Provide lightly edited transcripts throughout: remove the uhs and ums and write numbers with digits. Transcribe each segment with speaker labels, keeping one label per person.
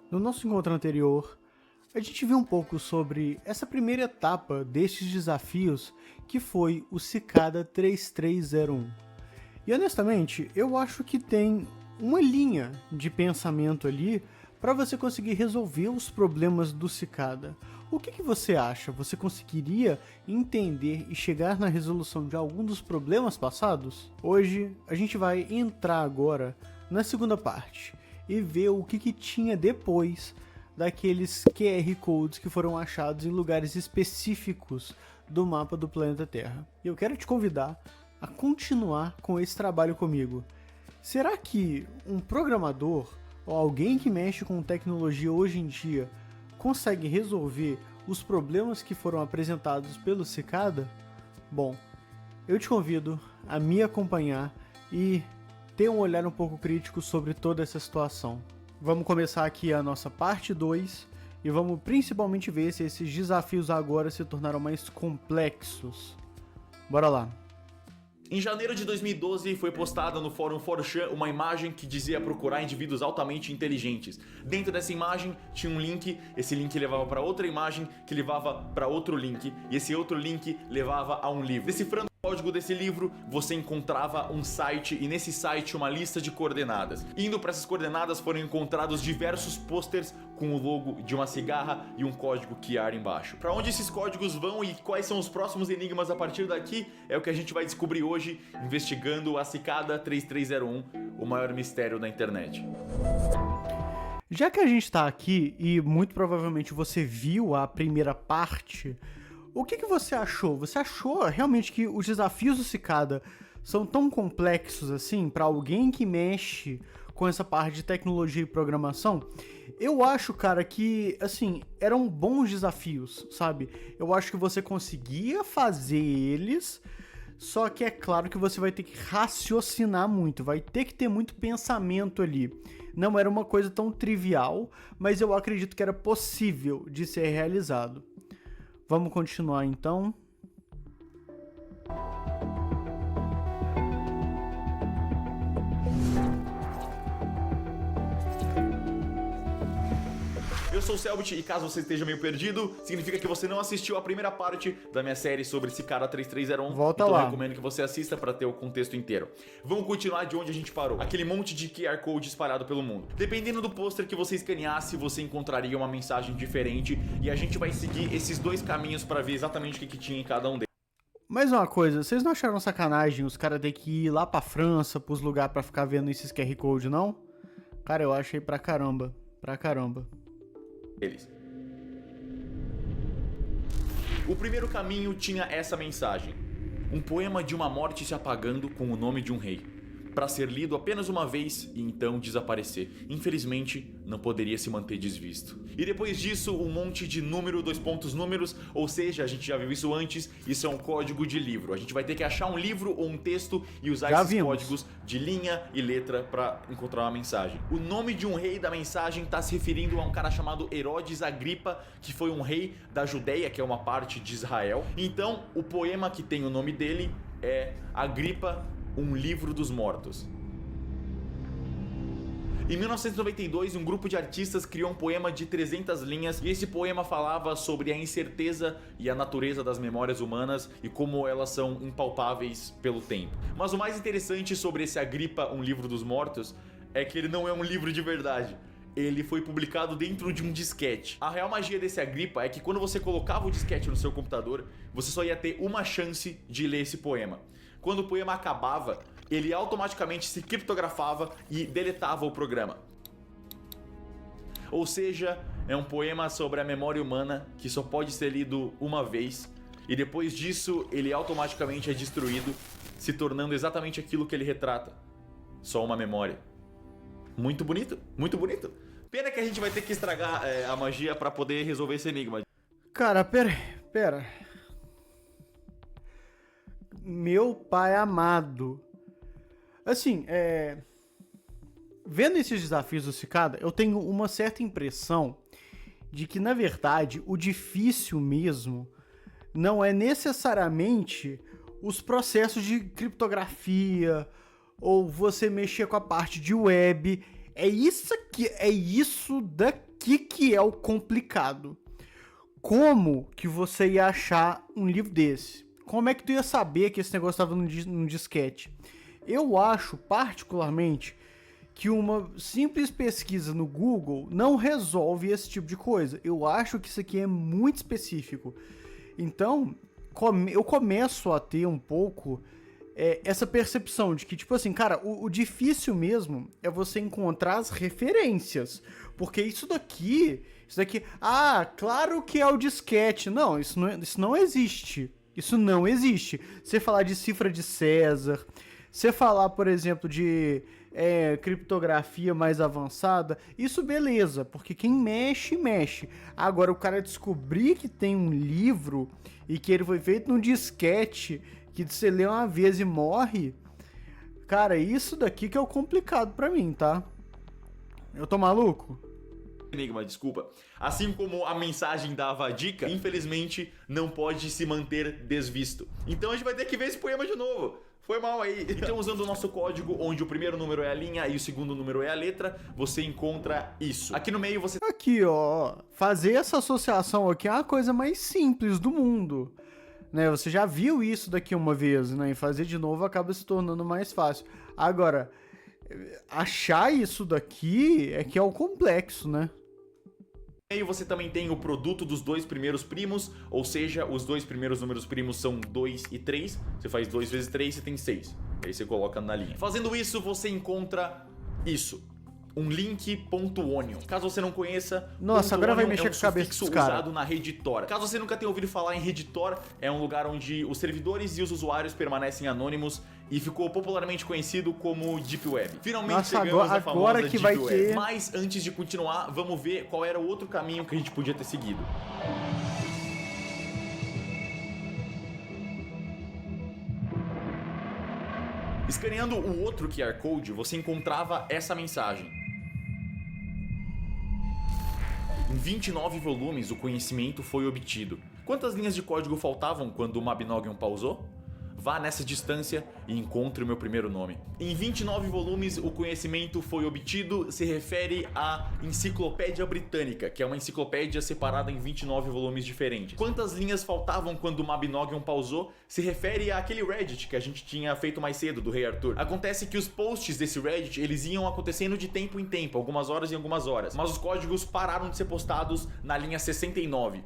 Speaker 1: No nosso encontro anterior, a gente viu um pouco sobre essa primeira etapa destes desafios que foi o Cicada 3301. E honestamente, eu acho que tem uma linha de pensamento ali para você conseguir resolver os problemas do Cicada. O que você acha? Você conseguiria entender e chegar na resolução de algum dos problemas passados? Hoje, a gente vai entrar agora na segunda parte e ver o que tinha depois daqueles QR Codes que foram achados em lugares específicos do mapa do planeta Terra. E eu quero te convidar a continuar com esse trabalho comigo. Será que um programador ou alguém que mexe com tecnologia hoje em dia consegue resolver os problemas que foram apresentados pelo Cicada? Bom, eu te convido a me acompanhar e ter um olhar um pouco crítico sobre toda essa situação. Vamos começar aqui a nossa parte 2 e vamos principalmente ver se esses desafios agora se tornaram mais complexos. Bora lá!
Speaker 2: Em janeiro de 2012 foi postada no fórum 4chan uma imagem que dizia procurar indivíduos altamente inteligentes. Dentro dessa imagem tinha um link, esse link levava para outra imagem que levava para outro link e esse outro link levava a um livro. Decifrando o código desse livro, você encontrava um site e nesse site uma lista de coordenadas. Indo para essas coordenadas foram encontrados diversos posters com o logo de uma cigarra e um código QR embaixo. Para onde esses códigos vão e quais são os próximos enigmas a partir daqui é o que a gente vai descobrir hoje, investigando a Cicada 3301, o maior mistério da internet.
Speaker 1: Já que a gente está aqui e muito provavelmente você viu a primeira parte, o que você achou? Você achou realmente que os desafios do Cicada são tão complexos assim para alguém que mexe com essa parte de tecnologia e programação? Eu acho, cara, que, assim, eram bons desafios, sabe? Eu acho que você conseguia fazer eles, só que é claro que você vai ter que raciocinar muito, vai ter que ter muito pensamento ali. Não era uma coisa tão trivial, mas eu acredito que era possível de ser realizado. Vamos continuar então.
Speaker 2: Eu sou o Selbit e caso você esteja meio perdido, significa que você não assistiu a primeira parte da minha série sobre Cicada 3301.
Speaker 1: Volta
Speaker 2: então
Speaker 1: lá.
Speaker 2: Eu recomendo que você assista para ter o contexto inteiro. Vamos continuar de onde a gente parou. Aquele monte de QR Code espalhado pelo mundo. Dependendo do pôster que você escaneasse, você encontraria uma mensagem diferente e a gente vai seguir esses dois caminhos para ver exatamente o que tinha em cada um deles.
Speaker 1: Mais uma coisa, vocês não acharam sacanagem os caras ter que ir lá pra França, pros lugares pra ficar vendo esses QR Code, não? Cara, eu achei pra caramba.
Speaker 2: O primeiro caminho tinha essa mensagem: um poema de uma morte se apagando com o nome de um rei, para ser lido apenas uma vez e então desaparecer. Infelizmente, não poderia se manter desvisto. E depois disso, um monte de número, números, ou seja, a gente já viu isso antes, isso é um código de livro. A gente vai ter que achar um livro ou um texto e usar esses códigos de linha e letra para encontrar uma mensagem. O nome de um rei da mensagem está se referindo a um cara chamado Herodes Agripa, que foi um rei da Judeia, que é uma parte de Israel. Então, o poema que tem o nome dele é Agripa, um livro dos mortos. Em 1992, um grupo de artistas criou um poema de 300 linhas e esse poema falava sobre a incerteza e a natureza das memórias humanas e como elas são impalpáveis pelo tempo. Mas o mais interessante sobre esse Agripa, um livro dos mortos, é que ele não é um livro de verdade. Ele foi publicado dentro de um disquete. A real magia desse Agripa é que quando você colocava o disquete no seu computador, você só ia ter uma chance de ler esse poema. Quando o poema acabava, ele automaticamente se criptografava e deletava o programa. Ou seja, é um poema sobre a memória humana que só pode ser lido uma vez e depois disso ele automaticamente é destruído, se tornando exatamente aquilo que ele retrata. Só uma memória. Muito bonito, muito bonito. Pena que a gente vai ter que estragar a magia para poder resolver esse enigma.
Speaker 1: Cara, pera. Meu pai amado. Assim, vendo esses desafios do Cicada, eu tenho uma certa impressão de que, na verdade, o difícil mesmo não é necessariamente os processos de criptografia ou você mexer com a parte de web. É isso daqui que é o complicado? Como que você ia achar um livro desse? Como é que tu ia saber que esse negócio estava num disquete? Eu acho, particularmente, que uma simples pesquisa no Google não resolve esse tipo de coisa. Eu acho que isso aqui é muito específico. Então, eu começo a ter um pouco essa percepção de que, tipo assim, cara, o difícil mesmo é você encontrar as referências. Porque isso daqui, claro que é o disquete. Não, isso não existe. Isso não existe. Você falar de cifra de César, você falar, por exemplo, de criptografia mais avançada, isso beleza, porque quem mexe, mexe. Agora, o cara descobrir que tem um livro e que ele foi feito num disquete, que você lê uma vez e morre, cara, isso daqui que é o complicado pra mim, tá? Eu tô maluco?
Speaker 2: Enigma, desculpa. Assim como a mensagem dava a dica, infelizmente não pode se manter desvisto. Então a gente vai ter que ver esse poema de novo. Foi mal aí. Então, usando o nosso código, onde o primeiro número é a linha e o segundo número é a letra, você encontra isso. Aqui no meio você...
Speaker 1: Aqui, ó. Fazer essa associação aqui é a coisa mais simples do mundo. Né? Você já viu isso daqui uma vez, né? E fazer de novo acaba se tornando mais fácil. Agora, achar isso daqui é que é o complexo, né?
Speaker 2: E você também tem o produto dos dois primeiros primos, ou seja, os dois primeiros números primos são 2 e 3. Você faz 2 vezes 3, você tem 6. Aí você coloca na linha. Fazendo isso, você encontra isso. Um link.onion. Caso você não conheça,
Speaker 1: nossa, agora vai mexer com a cabeça dos caras.
Speaker 2: Usado na rede Tor. Caso você nunca tenha ouvido falar em rede Tor, é um lugar onde os servidores e os usuários permanecem anônimos e ficou popularmente conhecido como Deep Web. Finalmente
Speaker 1: nossa,
Speaker 2: chegamos à famosa
Speaker 1: agora que
Speaker 2: Deep
Speaker 1: vai
Speaker 2: Web.
Speaker 1: ter...
Speaker 2: Mas antes de continuar, vamos ver qual era o outro caminho que a gente podia ter seguido. Escaneando o outro QR Code, você encontrava essa mensagem. Em 29 volumes, o conhecimento foi obtido. Quantas linhas de código faltavam quando o Mabinogion pausou? Vá nessa distância e encontre o meu primeiro nome. Em 29 volumes, o conhecimento foi obtido se refere à Enciclopédia Britânica, que é uma enciclopédia separada em 29 volumes diferentes. Quantas linhas faltavam quando o Mabinogion pausou se refere àquele Reddit que a gente tinha feito mais cedo, do Rei Arthur. Acontece que os posts desse Reddit, eles iam acontecendo de tempo em tempo, algumas horas em algumas horas, mas os códigos pararam de ser postados na linha 69.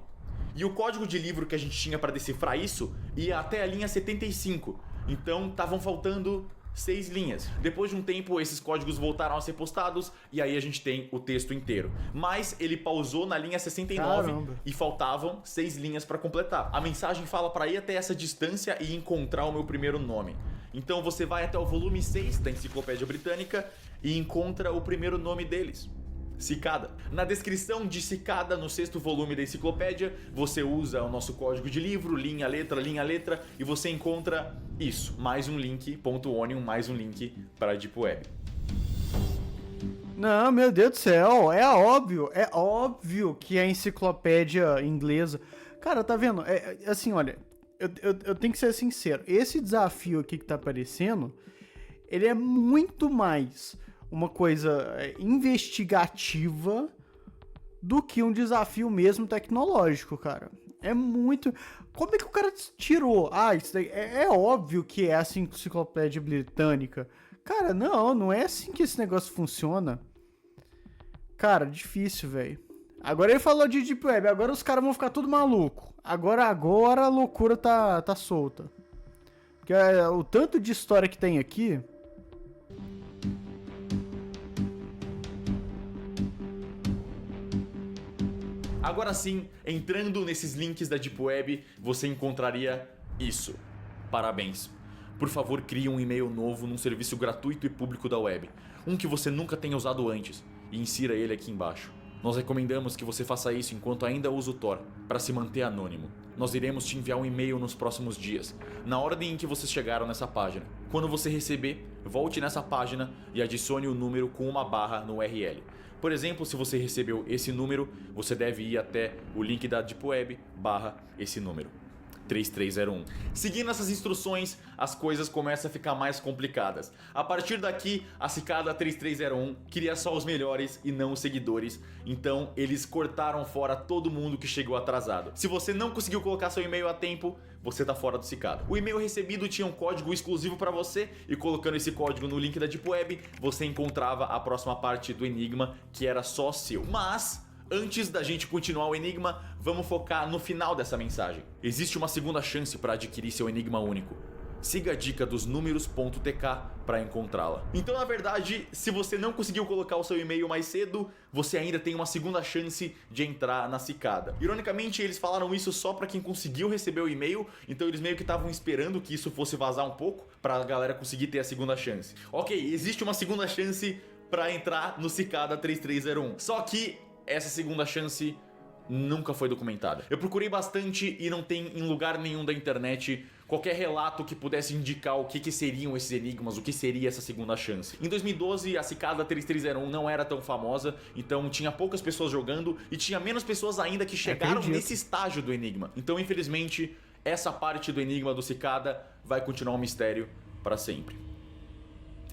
Speaker 2: E o código de livro que a gente tinha para decifrar isso ia até a linha 75. Então estavam faltando 6 linhas. Depois de um tempo, esses códigos voltaram a ser postados e aí a gente tem o texto inteiro. Mas ele pausou na linha 69. Caramba. E faltavam 6 linhas para completar. A mensagem fala para ir até essa distância e encontrar o meu primeiro nome. Então você vai até o volume 6 da Enciclopédia Britânica e encontra o primeiro nome deles. Cicada. Na descrição de Cicada, no 6º volume da enciclopédia, você usa o nosso código de livro, linha, letra, e você encontra isso, mais um link, .onion, mais um link para a Deep Web.
Speaker 1: Não, meu Deus do céu, é óbvio que é a enciclopédia inglesa. Cara, tá vendo? Assim, olha, eu tenho que ser sincero, esse desafio aqui que tá aparecendo, ele é muito mais uma coisa investigativa do que um desafio mesmo tecnológico, cara. É muito... Como é que o cara tirou? Ah, isso daí é óbvio que é a enciclopédia britânica. Cara, não é assim que esse negócio funciona. Cara, difícil, velho. Agora ele falou de Deep Web, agora os caras vão ficar tudo maluco. Agora a loucura tá solta. Porque o tanto de história que tem aqui...
Speaker 2: Agora sim, entrando nesses links da Deep Web, você encontraria isso. Parabéns. Por favor, crie um e-mail novo num serviço gratuito e público da web. Um que você nunca tenha usado antes. E insira ele aqui embaixo. Nós recomendamos que você faça isso enquanto ainda usa o Tor, para se manter anônimo. Nós iremos te enviar um e-mail nos próximos dias, na ordem em que vocês chegaram nessa página. Quando você receber, volte nessa página e adicione o número com uma barra no URL. Por exemplo, se você recebeu esse número, você deve ir até o link da Deep Web / esse número. 3301. Seguindo essas instruções, as coisas começam a ficar mais complicadas. A partir daqui, a Cicada 3301 queria só os melhores e não os seguidores, então eles cortaram fora todo mundo que chegou atrasado. Se você não conseguiu colocar seu e-mail a tempo, você tá fora do Cicada. O e-mail recebido tinha um código exclusivo para você, e colocando esse código no link da Deep Web, você encontrava a próxima parte do enigma, que era só seu. Mas antes da gente continuar o enigma, vamos focar no final dessa mensagem. Existe uma segunda chance para adquirir seu enigma único. Siga a dica dos números.tk para encontrá-la. Então, na verdade, se você não conseguiu colocar o seu e-mail mais cedo, você ainda tem uma segunda chance de entrar na Cicada. Ironicamente, eles falaram isso só para quem conseguiu receber o e-mail, então eles meio que estavam esperando que isso fosse vazar um pouco para a galera conseguir ter a segunda chance. Ok, existe uma segunda chance para entrar no Cicada 3301. Só que essa segunda chance nunca foi documentada. Eu procurei bastante e não tem em lugar nenhum da internet qualquer relato que pudesse indicar o que seriam esses enigmas, o que seria essa segunda chance. Em 2012, a Cicada 3301 não era tão famosa, então tinha poucas pessoas jogando e tinha menos pessoas ainda que chegaram nesse estágio do enigma. Então, infelizmente, essa parte do enigma do Cicada vai continuar um mistério para sempre.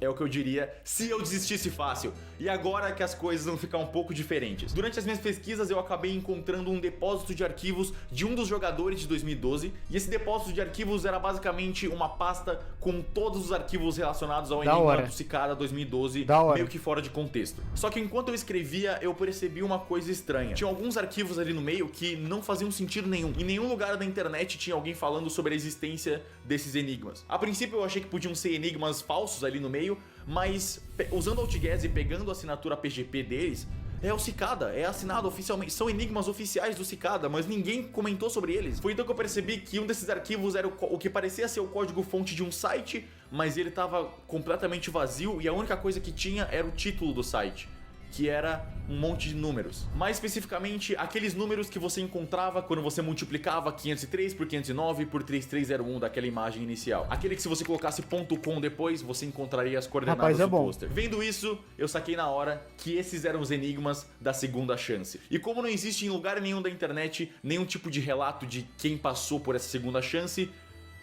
Speaker 2: É o que eu diria se eu desistisse fácil. E agora que as coisas vão ficar um pouco diferentes. Durante as minhas pesquisas eu acabei encontrando um depósito de arquivos de um dos jogadores de 2012. E esse depósito de arquivos era basicamente uma pasta com todos os arquivos relacionados ao enigma do Cicada 2012, meio que fora de contexto. Só que enquanto eu escrevia, eu percebi uma coisa estranha. Tinha alguns arquivos ali no meio que não faziam sentido nenhum. Em nenhum lugar da internet tinha alguém falando sobre a existência desses enigmas. A princípio eu achei que podiam ser enigmas falsos ali no meio, mas usando o Outguess e pegando a assinatura PGP deles, é o Cicada, é assinado oficialmente, são enigmas oficiais do Cicada, mas ninguém comentou sobre eles. Foi então que eu percebi que um desses arquivos era o que parecia ser o código-fonte de um site, mas ele estava completamente vazio e a única coisa que tinha era o título do site, que era um monte de números. Mais especificamente, aqueles números que você encontrava quando você multiplicava 503 por 509 por 3301 daquela imagem inicial. Aquele que se você colocasse .com depois, você encontraria as coordenadas do pôster. Vendo isso, eu saquei na hora que esses eram os enigmas da segunda chance. E como não existe em lugar nenhum da internet nenhum tipo de relato de quem passou por essa segunda chance,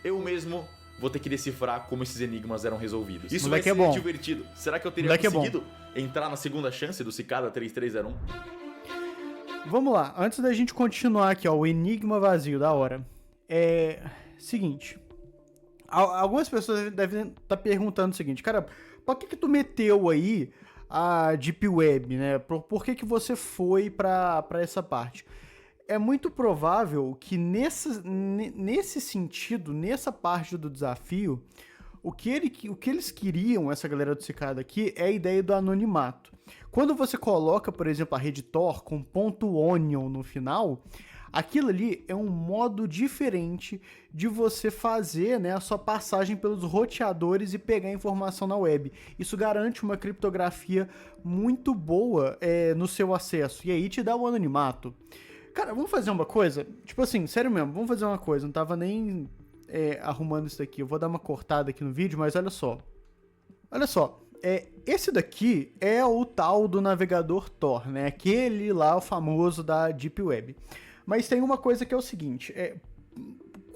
Speaker 2: eu mesmo vou ter que decifrar como esses enigmas eram resolvidos. Isso vai ser divertido. Será que eu teria conseguido entrar na segunda chance do Cicada 3301?
Speaker 1: Vamos lá, antes da gente continuar aqui, ó, o enigma vazio, da hora. Seguinte, algumas pessoas devem estar perguntando o seguinte, cara, por que tu meteu aí a Deep Web, né? Por que você foi pra essa parte? É muito provável que nesse sentido, nessa parte do desafio, o que eles queriam, essa galera do Cicada aqui, é a ideia do anonimato. Quando você coloca, por exemplo, a rede Tor com .onion no final, aquilo ali é um modo diferente de você fazer, né, a sua passagem pelos roteadores e pegar informação na web. Isso garante uma criptografia muito boa no seu acesso, e aí te dá o anonimato. Cara, vamos fazer uma coisa? Tipo assim, sério mesmo, vamos fazer uma coisa. Não tava nem arrumando isso daqui. Eu vou dar uma cortada aqui no vídeo, mas olha só. Olha só. Esse daqui é o tal do navegador Tor, né? Aquele lá, o famoso da Deep Web. Mas tem uma coisa que é o seguinte.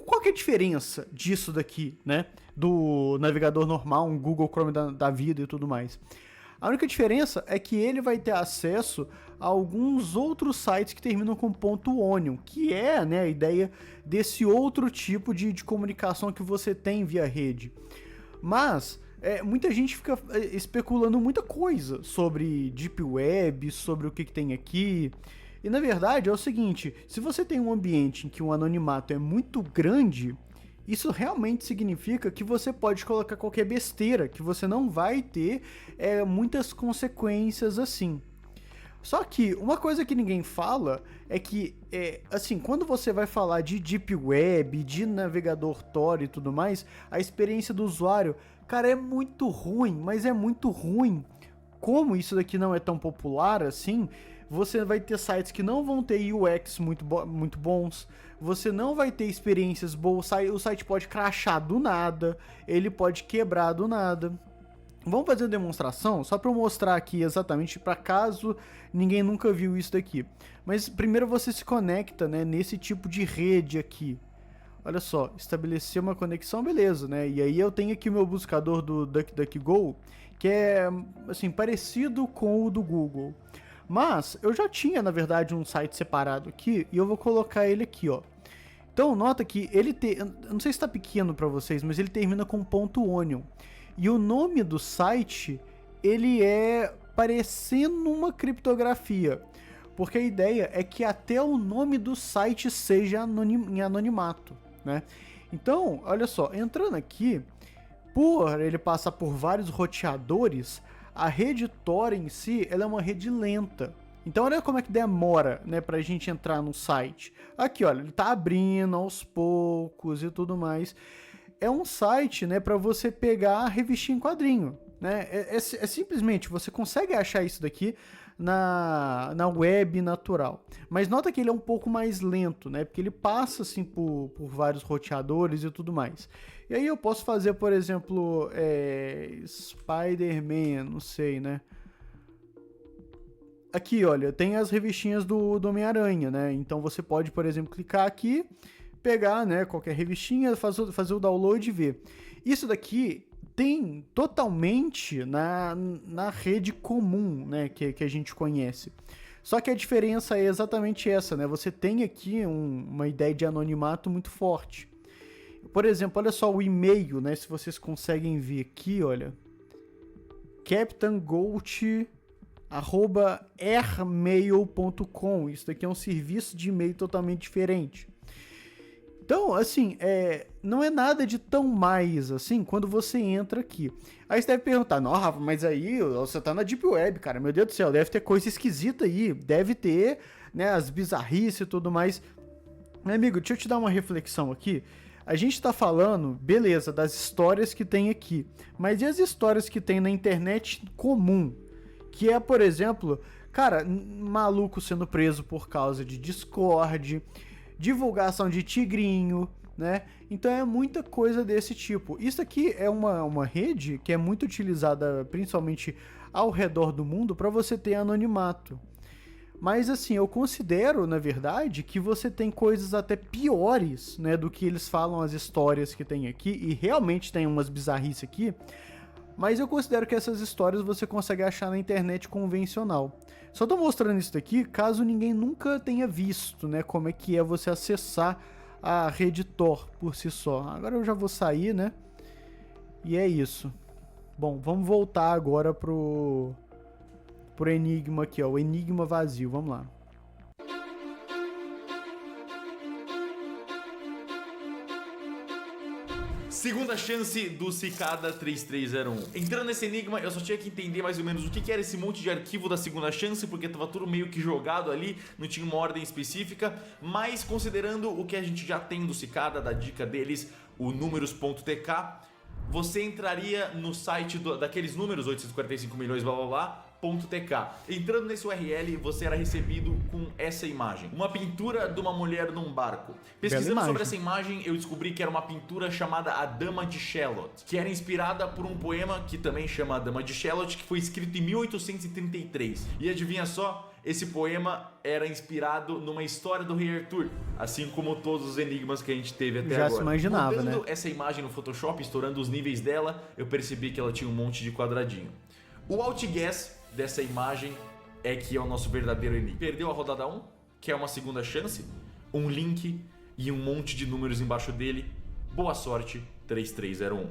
Speaker 1: Qual que é a diferença disso daqui, né? Do navegador normal, um Google Chrome da vida e tudo mais. A única diferença é que ele vai ter acesso a alguns outros sites que terminam com .onion, que é, né, a ideia desse outro tipo de comunicação que você tem via rede. Mas muita gente fica especulando muita coisa sobre Deep Web, sobre o que tem aqui. E na verdade é o seguinte, se você tem um ambiente em que o anonimato é muito grande, isso realmente significa que você pode colocar qualquer besteira, que você não vai ter muitas consequências assim. Só que uma coisa que ninguém fala é que, assim, quando você vai falar de Deep Web, de navegador Tor e tudo mais, a experiência do usuário, cara, é muito ruim, mas é muito ruim. Como isso daqui não é tão popular assim, você vai ter sites que não vão ter UX muito bons, você não vai ter experiências boas, o site pode crashar do nada, ele pode quebrar do nada. Vamos fazer uma demonstração, só para eu mostrar aqui exatamente, para caso ninguém nunca viu isso daqui. Mas primeiro você se conecta, né, nesse tipo de rede aqui. olha só, estabelecer uma conexão, beleza, né? E aí eu tenho aqui o meu buscador do DuckDuckGo, que é, assim, parecido com o do Google. Mas eu já tinha, na verdade, um site separado aqui, e eu vou colocar ele aqui, ó. Então, nota que ele tem, eu não sei se está pequeno para vocês, mas ele termina com .onion. E o nome do site, ele é parecendo uma criptografia. Porque a ideia é que até o nome do site seja em anonimato, né? Então, olha só, entrando aqui, por ele passar por vários roteadores, a rede Tor em si, ela é uma rede lenta. Então olha como é que demora, né, pra gente entrar no site. Aqui, olha, ele tá abrindo aos poucos e tudo mais. É um site, né, pra você pegar a revistinha em quadrinho, né? É simplesmente, você consegue achar isso daqui na web natural. Mas nota que ele é um pouco mais lento, né? Porque ele passa, assim, por vários roteadores e tudo mais. E aí eu posso fazer, por exemplo, Spider-Man, não sei, né? Aqui, olha, tem as revistinhas do Homem-Aranha, né? Então você pode, por exemplo, clicar aqui, pegar, né, qualquer revistinha, fazer o download e ver. Isso daqui tem totalmente na rede comum, né, que a gente conhece. Só que a diferença é exatamente essa, né? Você tem aqui uma ideia de anonimato muito forte. Por exemplo, olha só o e-mail, né? Se vocês conseguem ver aqui, olha. captaingold@airmail.com. Isso daqui é um serviço de e-mail totalmente diferente. Então, assim, não é nada de tão mais, assim, quando você entra aqui. Aí você deve perguntar, não, Rafa, mas aí você tá na Deep Web, cara, meu Deus do céu, deve ter coisa esquisita aí, deve ter, né, as bizarrices e tudo mais. Meu amigo, deixa eu te dar uma reflexão aqui. A gente tá falando, beleza, das histórias que tem aqui, mas e as histórias que tem na internet comum? Que é, por exemplo, cara, maluco sendo preso por causa de Discord, divulgação de tigrinho, né? Então é muita coisa desse tipo. Isso aqui é uma rede que é muito utilizada principalmente ao redor do mundo para você ter anonimato. Mas assim, eu considero, na verdade, que você tem coisas até piores, né, do que eles falam as histórias que tem aqui, e realmente tem umas bizarrices aqui, mas eu considero que essas histórias você consegue achar na internet convencional. Só tô mostrando isso daqui caso ninguém nunca tenha visto, né, como é que é você acessar a rede Tor por si só. Agora eu já vou sair, né, e é isso. Bom, vamos voltar agora pro enigma aqui, ó, o enigma vazio, vamos lá.
Speaker 2: Segunda chance do Cicada 3301. Entrando nesse enigma, eu só tinha que entender mais ou menos o que era esse monte de arquivo da segunda chance, porque tava tudo meio que jogado ali, não tinha uma ordem específica, mas considerando o que a gente já tem do Cicada, da dica deles, o números.tk, você entraria no site daqueles números, 845 milhões, blá blá blá, .tk. Entrando nesse URL, você era recebido com essa imagem. Uma pintura de uma mulher num barco. Pesquisando sobre essa imagem, eu descobri que era uma pintura chamada A Dama de Shalott, que era inspirada por um poema que também chama A Dama de Shalott, que foi escrito em 1833. E adivinha só? Esse poema era inspirado numa história do Rei Arthur, assim como todos os enigmas que a gente teve até agora.
Speaker 1: Já se imaginava,
Speaker 2: mudando,
Speaker 1: né?
Speaker 2: Essa imagem no Photoshop, estourando os níveis dela, eu percebi que ela tinha um monte de quadradinho. O outguess dessa imagem é que é o nosso verdadeiro enigma. Perdeu a rodada 1, que é uma segunda chance, um link e um monte de números embaixo dele. Boa sorte, 3301.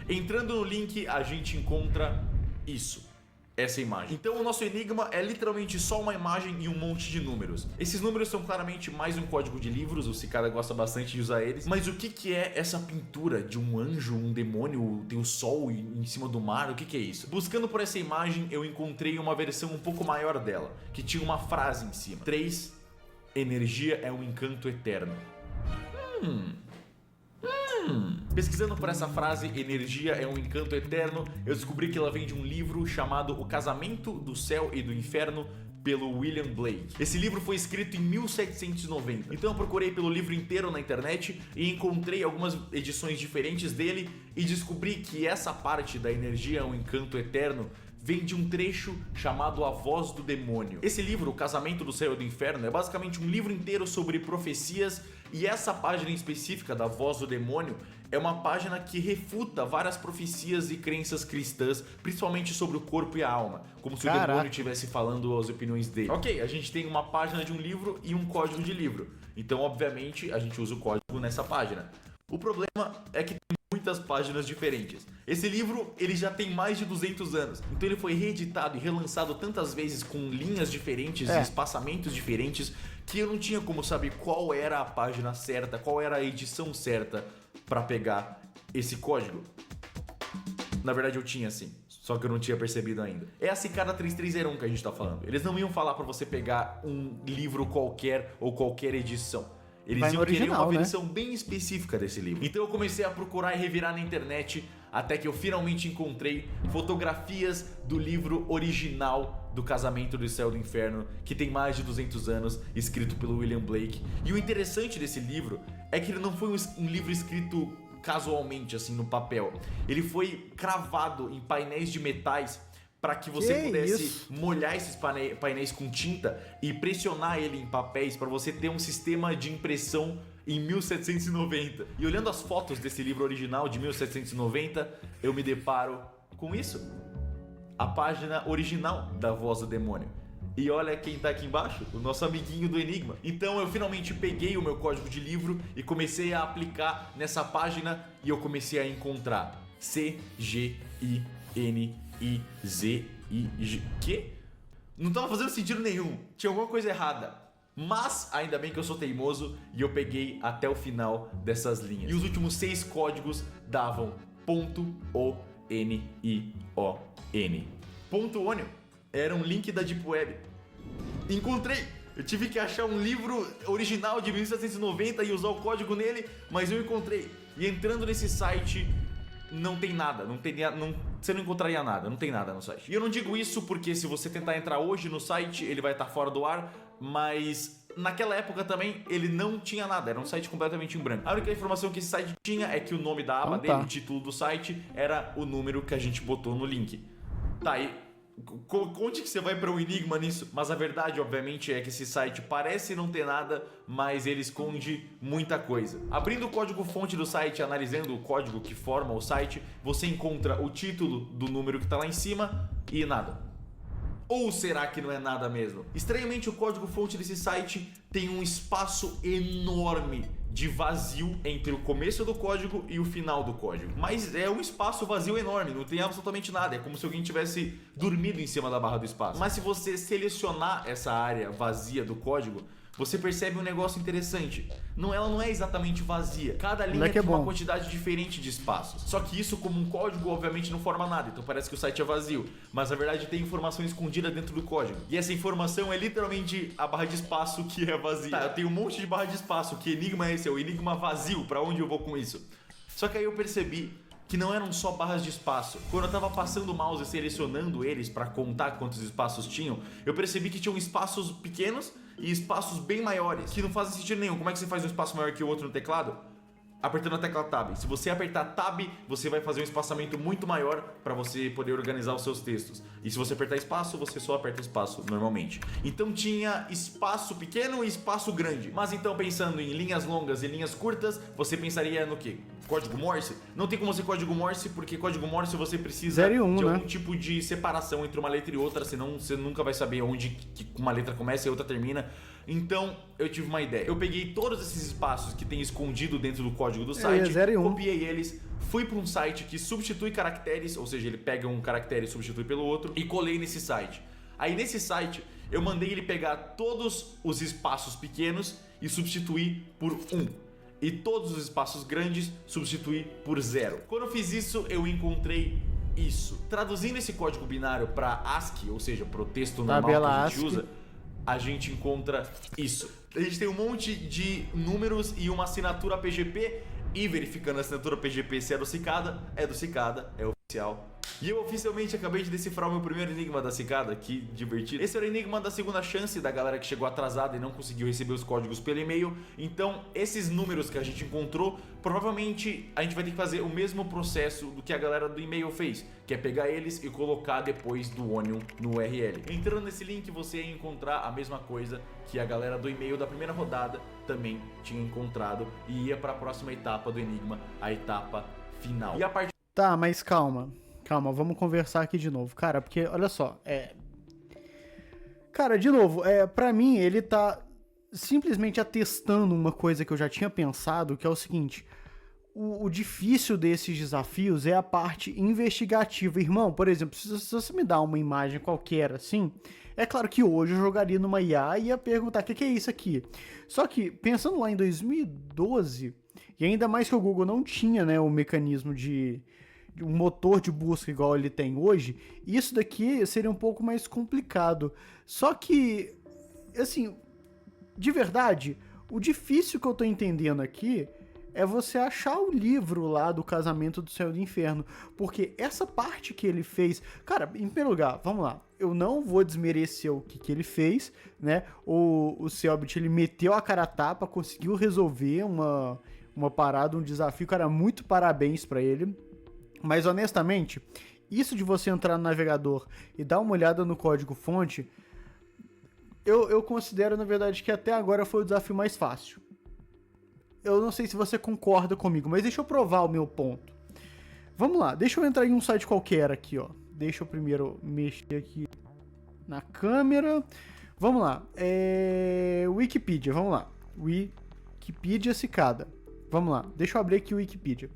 Speaker 2: Entrando no link, a gente encontra isso. Essa imagem. Então o nosso enigma é literalmente só uma imagem e um monte de números. Esses números são claramente mais um código de livros, o Cicada gosta bastante de usar eles. Mas o que é essa pintura de um anjo, um demônio, tem o sol em cima do mar? O que é isso? Buscando por essa imagem, eu encontrei uma versão um pouco maior dela, que tinha uma frase em cima. 3. Energia é um encanto eterno. Pesquisando por essa frase, energia é um encanto eterno, eu descobri que ela vem de um livro chamado O Casamento do Céu e do Inferno, pelo William Blake. Esse livro foi escrito em 1790, então eu procurei pelo livro inteiro na internet e encontrei algumas edições diferentes dele e descobri que essa parte da energia é um encanto eterno vem de um trecho chamado A Voz do Demônio. Esse livro, O Casamento do Céu e do Inferno, é basicamente um livro inteiro sobre profecias, e essa página em específica da Voz do Demônio é uma página que refuta várias profecias e crenças cristãs, principalmente sobre o corpo e a alma, como se o demônio estivesse falando as opiniões dele. Ok, a gente tem uma página de um livro e um código de livro, então obviamente a gente usa o código nessa página. O problema é que tem muitas páginas diferentes. Esse livro, ele já tem mais de 200 anos, então ele foi reeditado e relançado tantas vezes com linhas diferentes e espaçamentos diferentes que eu não tinha como saber qual era a página certa, qual era a edição certa para pegar esse código. Na verdade eu tinha sim, só que eu não tinha percebido ainda. É a Cicada 3301 que a gente tá falando. Eles não iam falar para você pegar um livro qualquer ou qualquer edição. Eles iam querer uma versão bem específica desse livro. Então eu comecei a procurar e revirar na internet até que eu finalmente encontrei fotografias do livro original do Casamento do Céu e do Inferno, que tem mais de 200 anos, escrito pelo William Blake. E o interessante desse livro é que ele não foi um livro escrito casualmente, assim, no papel. Ele foi cravado em painéis de metais para que você pudesse molhar esses painéis com tinta e pressionar ele em papéis para você ter um sistema de impressão em 1790. E olhando as fotos desse livro original de 1790, eu me deparo com isso. A página original da Voz do Demônio. E olha quem tá aqui embaixo, o nosso amiguinho do Enigma. Então eu finalmente peguei o meu código de livro e comecei a aplicar nessa página e eu comecei a encontrar CGINIZIG. Que? Não tava fazendo sentido nenhum, tinha alguma coisa errada. Mas ainda bem que eu sou teimoso e eu peguei até o final dessas linhas. E os últimos 6 códigos davam .ONION. .ONION era um link da Deep Web. Encontrei! Eu tive que achar um livro original de 1790 e usar o código nele, mas eu encontrei. E entrando nesse site, não tem nada, você não encontraria nada, não tem nada no site. E eu não digo isso porque se você tentar entrar hoje no site, ele vai estar fora do ar, mas naquela época também ele não tinha nada, era um site completamente em branco. A única informação que esse site tinha é que o nome da aba dele, o título do site, era o número que a gente botou no link. Tá, e onde que você vai para o Enigma nisso? Mas a verdade, obviamente, é que esse site parece não ter nada, mas ele esconde muita coisa. Abrindo o código-fonte do site, analisando o código que forma o site, você encontra o título do número que está lá em cima e nada. Ou será que não é nada mesmo? Estranhamente, o código-fonte desse site tem um espaço enorme de vazio entre o começo do código e o final do código. Mas é um espaço vazio enorme, não tem absolutamente nada. É como se alguém tivesse dormido em cima da barra do espaço. Mas se você selecionar essa área vazia do código, você percebe um negócio interessante. Ela não é exatamente vazia. Cada linha tem uma quantidade diferente de espaços. Só que isso, como um código, obviamente não forma nada. Então parece que o site é vazio. Mas na verdade tem informação escondida dentro do código. E essa informação é literalmente a barra de espaço que é vazia. Tá, eu tenho um monte de barra de espaço. Que enigma é esse? É o enigma vazio. Pra onde eu vou com isso? Só que aí eu percebi que não eram só barras de espaço. Quando eu tava passando o mouse e selecionando eles para contar quantos espaços tinham, eu percebi que tinham espaços pequenos e espaços bem maiores, que não fazem sentido nenhum. Como é que você faz um espaço maior que o outro no teclado? Apertando a tecla Tab. Se você apertar Tab, você vai fazer um espaçamento muito maior para você poder organizar os seus textos. E se você apertar espaço, você só aperta espaço normalmente. Então tinha espaço pequeno e espaço grande. Mas então, pensando em linhas longas e linhas curtas, você pensaria no quê? Código Morse? Não tem como ser código Morse, porque código Morse você precisa de algum tipo de separação entre uma letra e outra, senão você nunca vai saber onde que uma letra começa e a outra termina. Então eu tive uma ideia. Eu peguei todos esses espaços que tem escondido dentro do código do site, copiei eles, fui para um site que substitui caracteres, ou seja, ele pega um caractere e substitui pelo outro, e colei nesse site. Aí nesse site eu mandei ele pegar todos os espaços pequenos e substituir por 1. E todos os espaços grandes substituir por 0. Quando eu fiz isso, eu encontrei isso. Traduzindo esse código binário para ASCII, ou seja, para o texto normal que a gente usa, a gente encontra isso. A gente tem um monte de números e uma assinatura PGP, e verificando a assinatura PGP se é do Cicada, é do Cicada, é o E eu oficialmente acabei de decifrar o meu primeiro enigma da cicada, que divertido. Esse era o enigma da segunda chance da galera que chegou atrasada e não conseguiu receber os códigos pelo e-mail. Então, esses números que a gente encontrou, provavelmente a gente vai ter que fazer o mesmo processo do que a galera do e-mail fez, que é pegar eles e colocar depois do Onion no URL. Entrando nesse link, você ia encontrar a mesma coisa que a galera do e-mail da primeira rodada também tinha encontrado e ia para a próxima etapa do enigma, a etapa final. E a partir...
Speaker 1: Tá, mas calma, vamos conversar aqui de novo. Cara, porque, olha só, Cara, de novo, pra mim, ele tá simplesmente atestando uma coisa que eu já tinha pensado, que é o seguinte: o difícil desses desafios é a parte investigativa. Irmão, por exemplo, se você me dá uma imagem qualquer assim, é claro que hoje eu jogaria numa IA e ia perguntar o que é isso aqui. Só que, pensando lá em 2012, e ainda mais que o Google não tinha, né, o mecanismo de um motor de busca igual ele tem hoje, isso daqui seria um pouco mais complicado. Só que, assim, de verdade, o difícil que eu tô entendendo aqui é você achar o livro lá do Casamento do Céu e do Inferno, porque essa parte que ele fez... Cara, em primeiro lugar, vamos lá, eu não vou desmerecer o que ele fez, né? O Selbit, ele meteu a cara a tapa, conseguiu resolver uma parada, um desafio, cara, muito parabéns pra ele. Mas, honestamente, isso de você entrar no navegador e dar uma olhada no código-fonte, eu considero, na verdade, que até agora foi o desafio mais fácil. Eu não sei se você concorda comigo, mas deixa eu provar o meu ponto. Vamos lá, deixa eu entrar em um site qualquer aqui, ó. Deixa eu primeiro mexer aqui na câmera. Vamos lá, Wikipedia, vamos lá. Wikipedia cicada. Vamos lá, deixa eu abrir aqui o Wikipedia.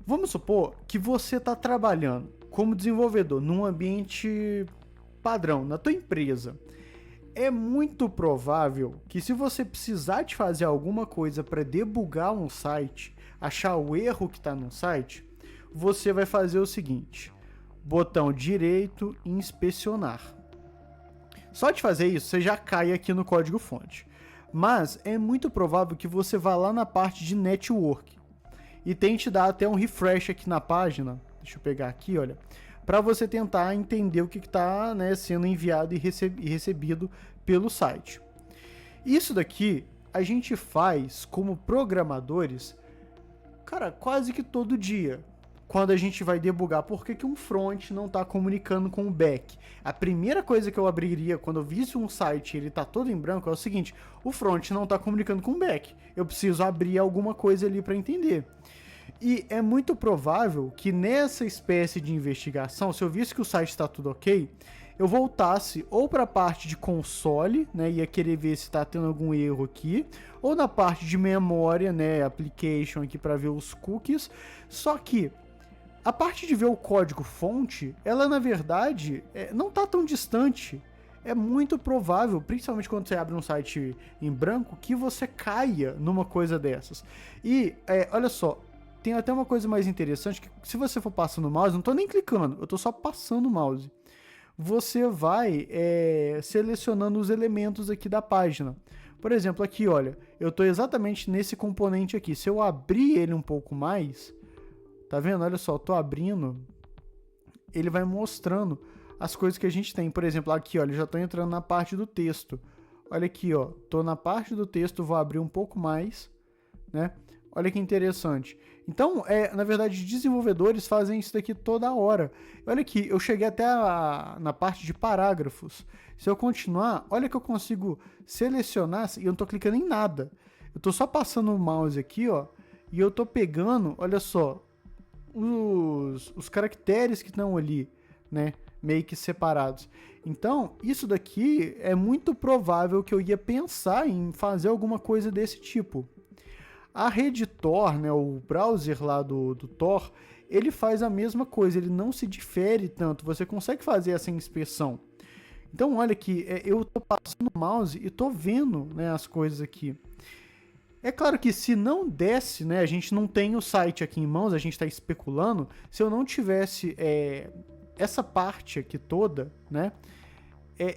Speaker 1: Vamos supor que você está trabalhando como desenvolvedor num ambiente padrão, na tua empresa. É muito provável que se você precisar de fazer alguma coisa para debugar um site, achar o erro que está no site, você vai fazer o seguinte: botão direito e inspecionar. Só de fazer isso, você já cai aqui no código-fonte. Mas é muito provável que você vá lá na parte de network e tente dar até um refresh aqui na página. Deixa eu pegar aqui, olha, para você tentar entender o que está, né, sendo enviado e recebido pelo site. Isso daqui a gente faz como programadores, cara, quase que todo dia, quando a gente vai debugar por que um front não está comunicando com o back. A primeira coisa que eu abriria quando eu visse um site e ele está todo em branco é o seguinte: o front não está comunicando com o back. Eu preciso abrir alguma coisa ali para entender. E é muito provável que nessa espécie de investigação, se eu visse que o site está tudo ok, eu voltasse ou para a parte de console, né, ia querer ver se está tendo algum erro aqui, ou na parte de memória, né, application aqui para ver os cookies. Só que a parte de ver o código fonte, ela na verdade não está tão distante. É muito provável, principalmente quando você abre um site em branco, que você caia numa coisa dessas. E olha só, tem até uma coisa mais interessante, que se você for passando o mouse, não estou nem clicando, eu estou só passando o mouse. Você vai selecionando os elementos aqui da página. Por exemplo, aqui, olha, eu estou exatamente nesse componente aqui. Se eu abrir ele um pouco mais, tá vendo? Olha só, eu estou abrindo, ele vai mostrando as coisas que a gente tem. Por exemplo, aqui, olha, eu já estou entrando na parte do texto. Olha aqui, ó, estou na parte do texto, vou abrir um pouco mais, né? Olha que interessante. Então, na verdade, desenvolvedores fazem isso daqui toda hora. Olha aqui, eu cheguei até na parte de parágrafos. Se eu continuar, olha que eu consigo selecionar, e eu não estou clicando em nada. Eu estou só passando o mouse aqui, ó, e eu estou pegando, olha só, os caracteres que estão ali, né, meio que separados. Então, isso daqui é muito provável que eu ia pensar em fazer alguma coisa desse tipo. A rede Tor, né, o browser lá do Tor, ele faz a mesma coisa, ele não se difere tanto, você consegue fazer essa inspeção. Então olha aqui, eu tô passando o mouse e tô vendo, né, as coisas aqui. É claro que se não desse, né, a gente não tem o site aqui em mãos, a gente está especulando, se eu não tivesse essa parte aqui toda, né,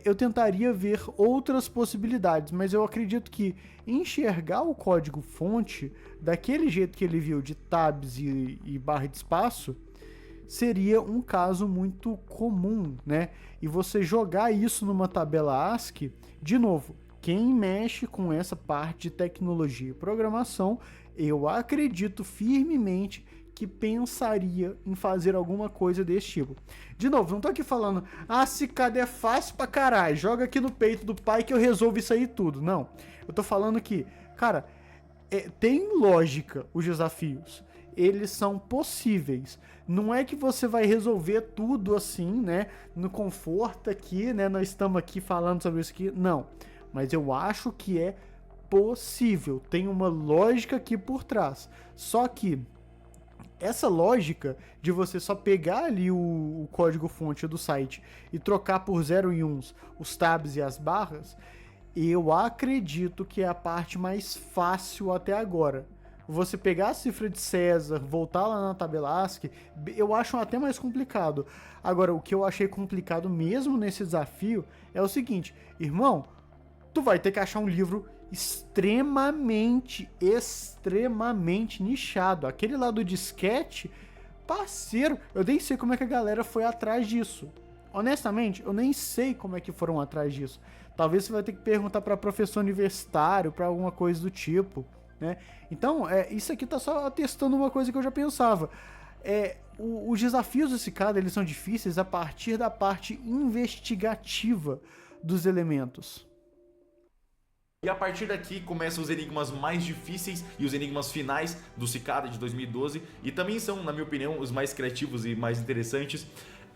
Speaker 1: eu tentaria ver outras possibilidades, mas eu acredito que enxergar o código-fonte daquele jeito que ele viu, de tabs e barra de espaço, seria um caso muito comum, né? E você jogar isso numa tabela ASCII, de novo, quem mexe com essa parte de tecnologia e programação, eu acredito firmemente que pensaria em fazer alguma coisa desse tipo. De novo, não tô aqui falando, cicada é fácil pra caralho, joga aqui no peito do pai que eu resolvo isso aí tudo. Não, eu tô falando que, cara, tem lógica os desafios, eles são possíveis. Não é que você vai resolver tudo assim, né, no conforto aqui, né, nós estamos aqui falando sobre isso aqui, não. Mas eu acho que é possível, tem uma lógica aqui por trás. Só que essa lógica de você só pegar ali o código-fonte do site e trocar por 0 e 1 os tabs e as barras, eu acredito que é a parte mais fácil até agora. Você pegar a cifra de César, voltar lá na tabela ASCII, eu acho até mais complicado. Agora, o que eu achei complicado mesmo nesse desafio é o seguinte, irmão, tu vai ter que achar um livro extremamente nichado. Aquele lá do disquete, parceiro, eu nem sei como é que a galera foi atrás disso. Honestamente, eu nem sei como é que foram atrás disso. Talvez você vai ter que perguntar para professor universitário, para alguma coisa do tipo, né? Então, isso aqui tá só testando uma coisa que eu já pensava. Os desafios desse cara, eles são difíceis a partir da parte investigativa dos elementos.
Speaker 2: E a partir daqui começam os enigmas mais difíceis e os enigmas finais do Cicada de 2012. E também são, na minha opinião, os mais criativos e mais interessantes.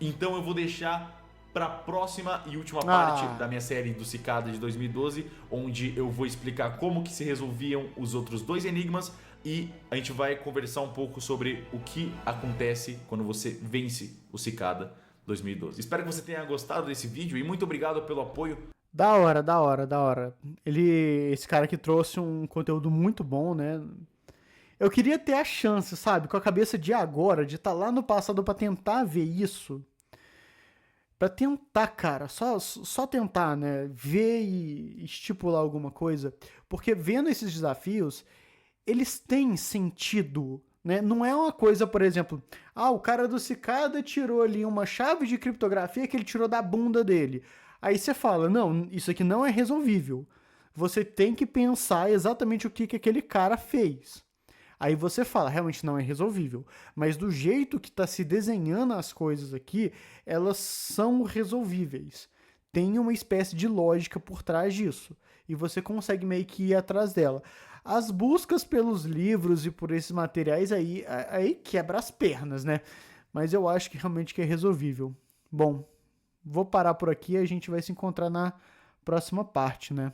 Speaker 2: Então eu vou deixar para a próxima e última parte da minha série do Cicada de 2012, onde eu vou explicar como que se resolviam os outros 2 enigmas e a gente vai conversar um pouco sobre o que acontece quando você vence o Cicada 2012. Espero que você tenha gostado desse vídeo e muito obrigado pelo apoio.
Speaker 1: Da hora. Esse cara que trouxe um conteúdo muito bom, né? Eu queria ter a chance, sabe? Com a cabeça de agora, de estar lá no passado pra tentar ver isso. Pra tentar, cara. Só tentar, né? Ver e estipular alguma coisa. Porque vendo esses desafios, eles têm sentido, né? Não é uma coisa, por exemplo... o cara do Cicada tirou ali uma chave de criptografia que ele tirou da bunda dele. Aí você fala, não, isso aqui não é resolvível. Você tem que pensar exatamente o que aquele cara fez. Aí você fala, realmente não é resolvível. Mas do jeito que está se desenhando as coisas aqui, elas são resolvíveis. Tem uma espécie de lógica por trás disso. E você consegue meio que ir atrás dela. As buscas pelos livros e por esses materiais aí quebra as pernas, né? Mas eu acho que realmente que é resolvível. Bom... Vou parar por aqui e a gente vai se encontrar na próxima parte, né?